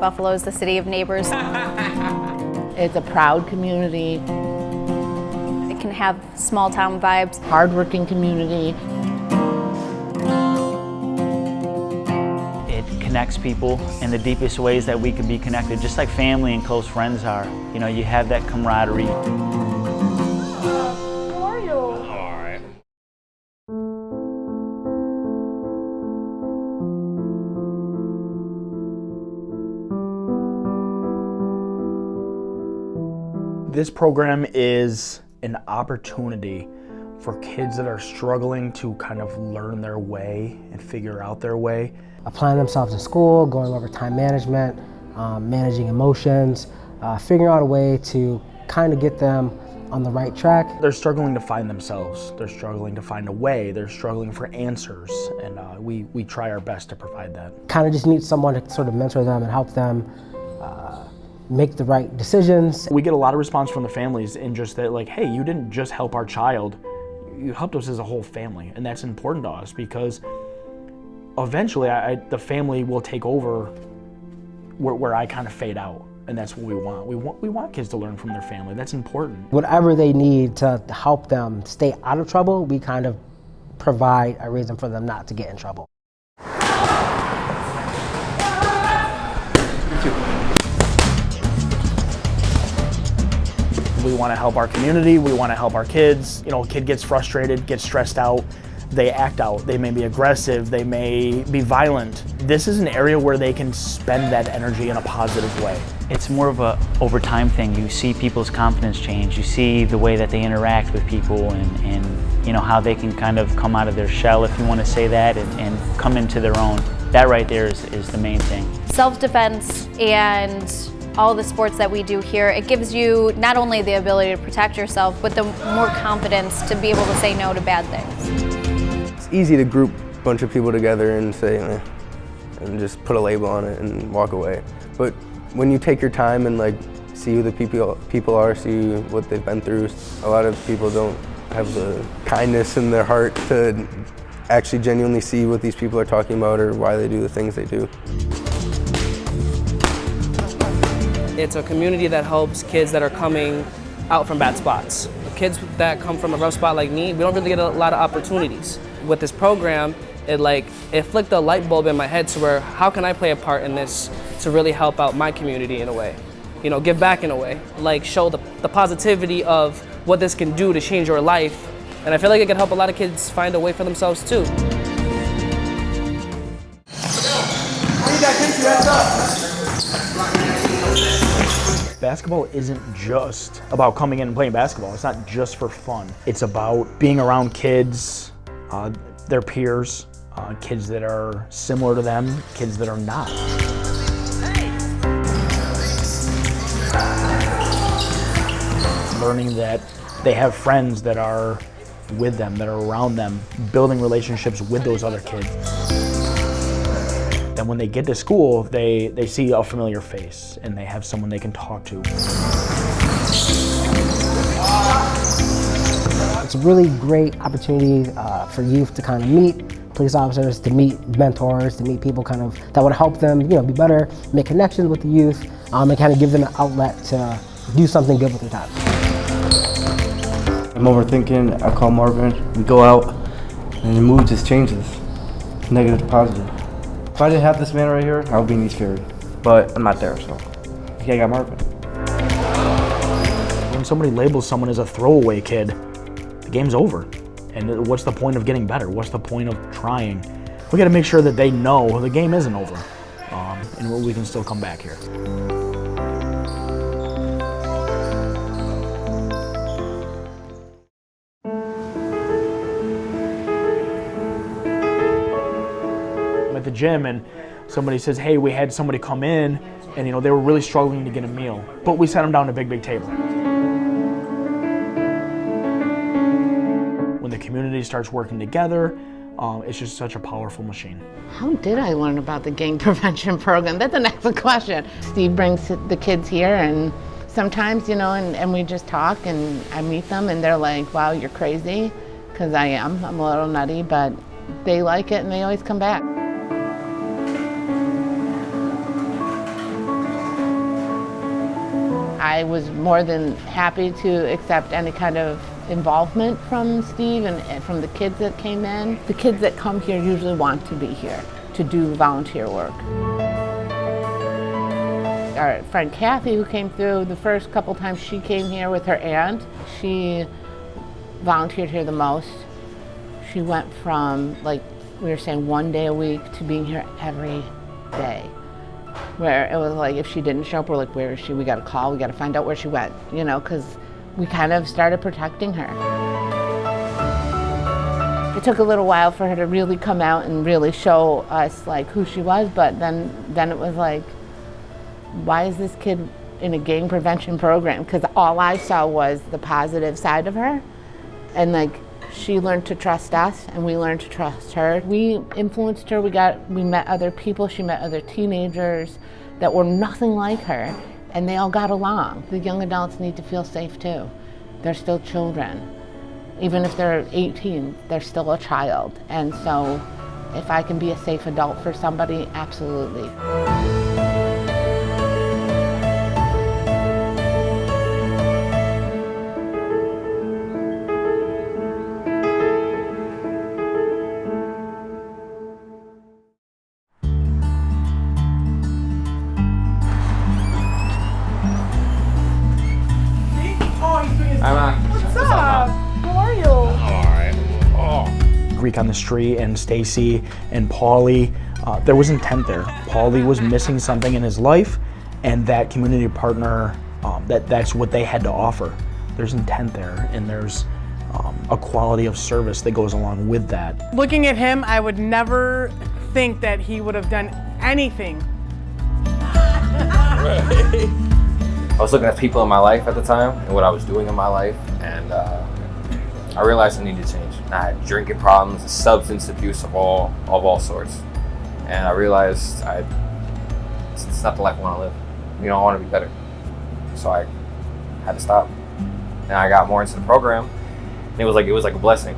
Buffalo is the city of neighbors. It's a proud community, It can have small town vibes. hardworking community. It connects people in the deepest ways that we could be connected, just like family and close friends are. You know, you have that camaraderie. How are you? All right. This program is an opportunity for kids that are struggling to kind of learn their way and figure out their way. Applying themselves in school, going over time management, managing emotions, figuring out a way to kind of get them on the right track. They're struggling to find themselves. They're struggling to find a way. They're struggling for answers, and we try our best to provide that. Kind of just need someone to sort of mentor them and help them make the right decisions. We get a lot of response from the families in just that, like, hey, you didn't just help our child, you helped us as a whole family, and that's important to us because eventually the family will take over where I kind of fade out, and that's what we want. We want kids to learn from their family. That's important. Whatever they need to help them stay out of trouble, we kind of provide a reason for them not to get in trouble. We want to help our community, we want to help our kids. You know, a kid gets frustrated, gets stressed out, they act out, they may be aggressive, they may be violent. This is an area where they can spend that energy in a positive way. It's more of a over time thing. You see people's confidence change. You see the way that they interact with people and you know, how they can kind of come out of their shell, if you want to say that, and come into their own. That right there is the main thing. Self-defense and all the sports that we do here, it gives you not only the ability to protect yourself, but the more confidence to be able to say no to bad things. It's easy to group a bunch of people together and say, and just put a label on it and walk away. But when you take your time and like see who the people are, see what they've been through, a lot of people don't have the kindness in their heart to actually genuinely see what these people are talking about or why they do the things they do. It's a community that helps kids that are coming out from bad spots. Kids that come from a rough spot like me, we don't really get a lot of opportunities. With this program, it flicked a light bulb in my head to where, how can I play a part in this to really help out my community in a way? You know, give back in a way, like show the positivity of what this can do to change your life. And I feel like it can help a lot of kids find a way for themselves too. Basketball isn't just about coming in and playing basketball. It's not just for fun. It's about being around kids, their peers, kids that are similar to them, kids that are not. Learning that they have friends that are with them, that are around them, building relationships with those other kids. And when they get to school, they see a familiar face and they have someone they can talk to. It's a really great opportunity for youth to kind of meet police officers, to meet mentors, to meet people kind of that would help them, be better, make connections with the youth, and kind of give them an outlet to do something good with their time. I'm overthinking, I call Marvin, we go out, and the mood just changes, negative to positive. If I didn't have this man right here, I would be in East Ferry, but I'm not there, so I got Marvin. When somebody labels someone as a throwaway kid, the game's over. And what's the point of getting better? What's the point of trying? We gotta make sure that they know the game isn't over, and we can still come back here. At the gym and somebody says, hey, we had somebody come in and they were really struggling to get a meal, but we sat them down at a big table. When the community starts working together, it's just such a powerful machine. How did I learn about the gang prevention program? That's an excellent question. Steve brings the kids here and sometimes, and we just talk and I meet them and they're like, wow, you're crazy, because I am. I'm a little nutty, but they like it and they always come back. I was more than happy to accept any kind of involvement from Steve and from the kids that came in. The kids that come here usually want to be here to do volunteer work. Our friend Kathy, who came through the first couple times she came here with her aunt, she volunteered here the most. She went from, like we were saying, 1 day a week to being here every day. Where it was like, if she didn't show up, we're like, where is she? We got to call, we got to find out where she went, you know, because we kind of started protecting her. It took a little while for her to really come out and really show us like who she was, but then it was like, why is this kid in a gang prevention program? Because all I saw was the positive side of her, and like she learned to trust us and we learned to trust her. We influenced her, we met other people, she met other teenagers that were nothing like her, and they all got along. The young adults need to feel safe too. They're still children. Even if they're 18, they're still a child. And so if I can be a safe adult for somebody, absolutely. Greek on the street and Stacy and Paulie, there was intent there. Paulie was missing something in his life, and that community partner, that's what they had to offer. There's intent there, and there's a quality of service that goes along with that. Looking at him, I would never think that he would have done anything. I was looking at people in my life at the time and what I was doing in my life, and I realized I needed to change. I had drinking problems, substance abuse of all sorts, and I realized it's not the life I want to live. You know, I want to be better, so I had to stop. And I got more into the program, and it was like a blessing.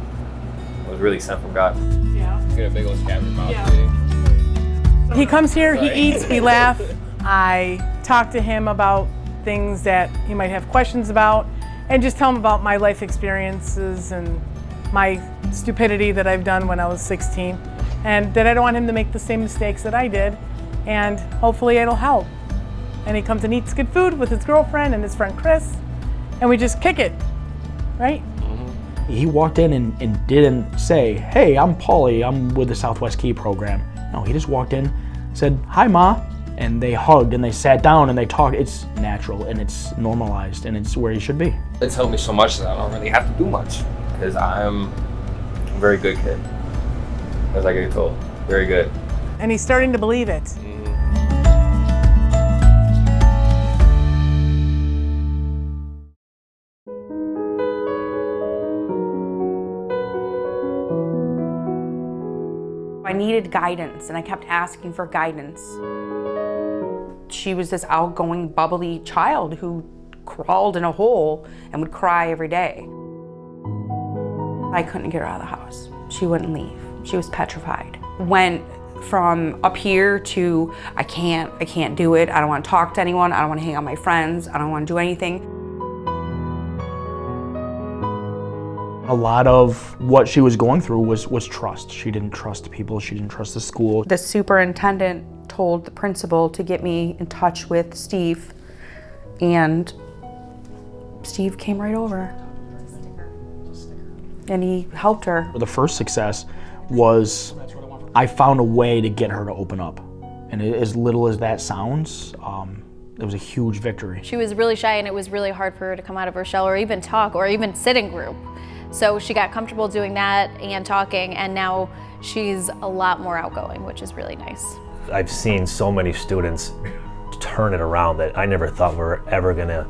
It was really sent from God. Yeah. Get a big old scab in your mouth. Yeah. He comes here, he eats, we laugh. I talk to him about things that he might have questions about, and just tell him about my life experiences and my stupidity that I've done when I was 16, and that I don't want him to make the same mistakes that I did, and hopefully it'll help. And he comes and eats good food with his girlfriend and his friend Chris, and we just kick it, right? He walked in and didn't say, hey, I'm Paulie, I'm with the Southwest Key program. No, he just walked in, said, hi, Ma, and they hugged and they sat down and they talked. It's natural and it's normalized and it's where you should be. It's helped me so much that I don't really have to do much, because I'm a very good kid, as I get told, very good. And he's starting to believe it. I needed guidance, and I kept asking for guidance. She was this outgoing, bubbly child who crawled in a hole and would cry every day. I couldn't get her out of the house. She wouldn't leave. She was petrified. Went from up here to, I can't do it. I don't want to talk to anyone. I don't want to hang out with my friends. I don't want to do anything. A lot of what she was going through was trust. She didn't trust people. She didn't trust the school. The superintendent told the principal to get me in touch with Steve, and Steve came right over and he helped her. The first success was I found a way to get her to open up. And as little as that sounds, it was a huge victory. She was really shy, and it was really hard for her to come out of her shell or even talk or even sit in group. So she got comfortable doing that and talking, and now she's a lot more outgoing, which is really nice. I've seen so many students turn it around that I never thought we were ever gonna,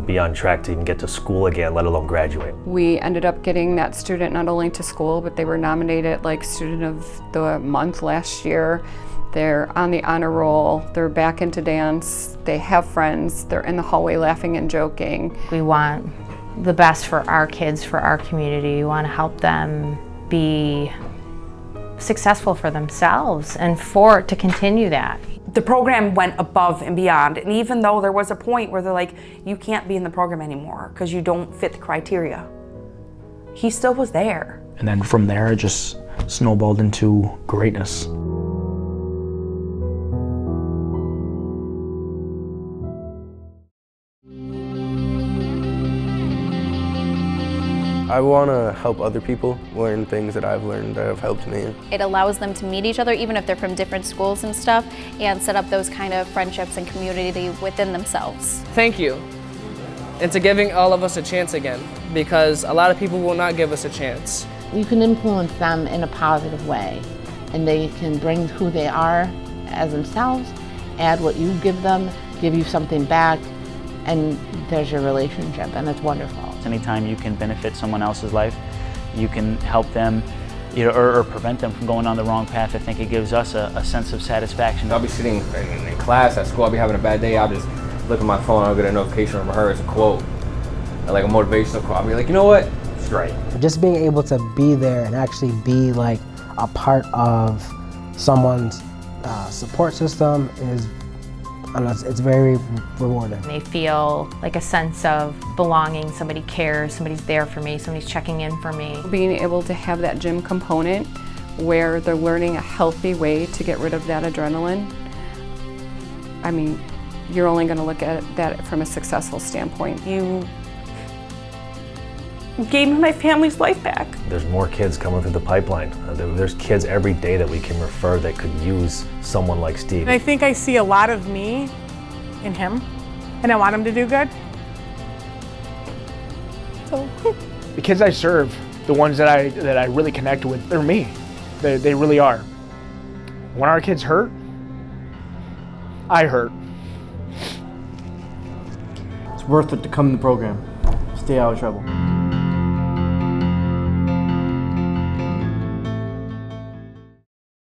be on track to even get to school again, let alone graduate. We ended up getting that student not only to school, but they were nominated like Student of the Month last year. They're on the honor roll, they're back into dance, they have friends, they're in the hallway laughing and joking. We want the best for our kids, for our community. We want to help them be successful for themselves and to continue that. The program went above and beyond, and even though there was a point where they're like, you can't be in the program anymore because you don't fit the criteria, he still was there. And then from there, it just snowballed into greatness. I want to help other people learn things that I've learned that have helped me. It allows them to meet each other, even if they're from different schools and stuff, and set up those kind of friendships and community within themselves. Thank you. And to giving all of us a chance again, because a lot of people will not give us a chance. You can influence them in a positive way, and they can bring who they are as themselves, add what you give them, give you something back, and there's your relationship, and it's wonderful. Anytime you can benefit someone else's life, you can help them, you know, or prevent them from going on the wrong path. I think it gives us a sense of satisfaction. I'll be sitting in class at school, I'll be having a bad day, I'll just look at my phone, I'll get a notification from her, it's a quote, like a motivational quote. I'll be like, you know what, it's great. Just being able to be there and actually be like a part of someone's support system is, I don't know, it's very rewarding. They feel like a sense of belonging, somebody cares, somebody's there for me, somebody's checking in for me. Being able to have that gym component where they're learning a healthy way to get rid of that adrenaline, I mean, you're only going to look at that from a successful standpoint. You gave me my family's life back. There's more kids coming through the pipeline. There's kids every day that we can refer that could use someone like Steve. And I think I see a lot of me in him, and I want him to do good. So. The kids I serve, the ones that I really connect with, they're me. They really are. When our kids hurt, I hurt. It's worth it to come in the program. Stay out of trouble.